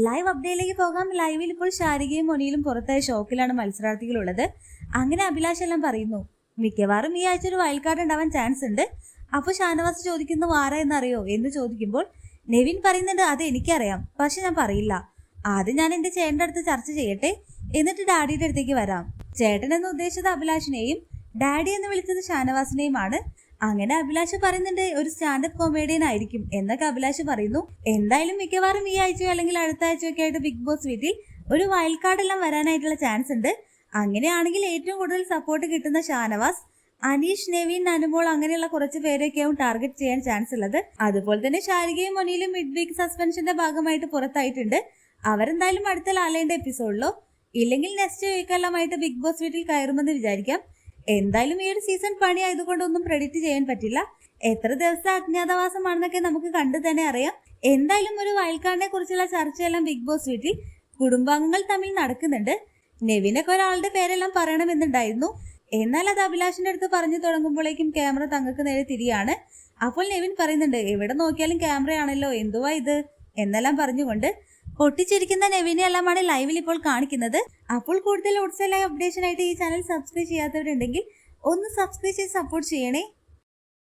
Live അപ്ഡേറ്റിലേക്ക് പോകാം. ലൈവിൽ ഇപ്പോൾ ശാരികയും മൊനിയിലും പുറത്തായ ഷോക്കിലാണ് മത്സരാർത്ഥികളുള്ളത്. അങ്ങനെ അഭിലാഷ് എല്ലാം പറയുന്നു, മിക്കവാറും ഈ ആഴ്ച ഒരു വൈൽഡ് കാർഡ് ഉണ്ടാവാൻ ചാൻസ് ഉണ്ട്. അപ്പോൾ ഷാനവാസ് ചോദിക്കുന്നു, ആരാ എന്നറിയോ എന്ന് ചോദിക്കുമ്പോൾ നെവിൻ പറയുന്നുണ്ട്, അത് എനിക്കറിയാം, പക്ഷെ ഞാൻ പറയില്ല. ആദ്യം ഞാൻ എന്റെ ചേട്ടൻ്റെ അടുത്ത് ചർച്ച ചെയ്യട്ടെ, എന്നിട്ട് ഡാഡിയുടെ അടുത്തേക്ക് വരാം. ചേട്ടൻ എന്ന് ഉദ്ദേശിച്ചത് അഭിലാഷിനെയും ഡാഡി എന്ന് വിളിച്ചത് ഷാനവാസിനെയുമാണ്. അങ്ങനെ അഭിലാഷ് പറയുന്നുണ്ട്, ഒരു സ്റ്റാൻഡപ്പ് കോമേഡിയൻ ആയിരിക്കും എന്നൊക്കെ അഭിലാഷ് പറയുന്നു. എന്തായാലും മിക്കവാറും ഈ ആഴ്ചയോ അല്ലെങ്കിൽ അടുത്ത ആഴ്ചയൊക്കെ ആയിട്ട് ബിഗ് ബോസ് വീട്ടിൽ ഒരു വൈൽഡ് കാർഡ് എല്ലാം വരാനായിട്ടുള്ള ചാൻസ് ഉണ്ട്. അങ്ങനെയാണെങ്കിൽ ഏറ്റവും കൂടുതൽ സപ്പോർട്ട് കിട്ടുന്ന ഷാനവാസ്, അനീഷ്, നെവിൻ, അനുമോൾ അങ്ങനെയുള്ള കുറച്ച് പേരൊക്കെയാവും ടാർഗറ്റ് ചെയ്യാൻ ചാൻസ് ഉള്ളത്. അതുപോലെ തന്നെ ശാരികയും മൊനിയിലും മിഡ് വീക്ക് സസ്പെൻഷന്റെ ഭാഗമായിട്ട് പുറത്തായിട്ടുണ്ട്. അവരെന്തായാലും അടുത്ത ലാലേന്റെ എപ്പിസോഡിലോ ഇല്ലെങ്കിൽ നെക്സ്റ്റ് വീക്കെല്ലാമായിട്ട് ബിഗ് ബോസ് വീട്ടിൽ കയറുമെന്ന് വിചാരിക്കാം. എന്തായാലും ഈ ഒരു സീസൺ പണി ആയതുകൊണ്ടൊന്നും പ്രെഡിക്റ്റ് ചെയ്യാൻ പറ്റില്ല. എത്ര ദിവസത്തെ അജ്ഞാതവാസമാണെന്നൊക്കെ നമുക്ക് കണ്ടു തന്നെ അറിയാം. എന്തായാലും ഒരു വൈൽഡ് കാർഡിനെ കുറിച്ചുള്ള ചർച്ചയെല്ലാം ബിഗ് ബോസ് വീട്ടിൽ കുടുംബാംഗങ്ങൾ തമ്മിൽ നടക്കുന്നുണ്ട്. നെവിനൊക്കെ ഒരാളുടെ പേരെല്ലാം പറയണമെന്നുണ്ടായിരുന്നു. എന്നാൽ അത് അഭിലാഷിന്റെ അടുത്ത് പറഞ്ഞു തുടങ്ങുമ്പോഴേക്കും ക്യാമറ തങ്ങൾക്ക് നേരെ തിരിയാണ്. അപ്പോൾ നെവിൻ പറയുന്നുണ്ട്, എവിടെ നോക്കിയാലും ക്യാമറയാണല്ലോ, എന്തുവാ ഇത് എന്നെല്ലാം പറഞ്ഞുകൊണ്ട് പൊട്ടിച്ചിരിക്കുന്ന നെവിനെ എല്ലാമാണ് ലൈവിൽ ഇപ്പോൾ കാണിക്കുന്നത്. അപ്പോൾ കൂടുതൽ ലൈവ് അപ്ഡേഷൻ ആയിട്ട് ഈ ചാനൽ സബ്സ്ക്രൈബ് ചെയ്യാത്തവരുണ്ടെങ്കിൽ ഒന്ന് സബ്സ്ക്രൈബ് ചെയ്ത് സപ്പോർട്ട് ചെയ്യണേ.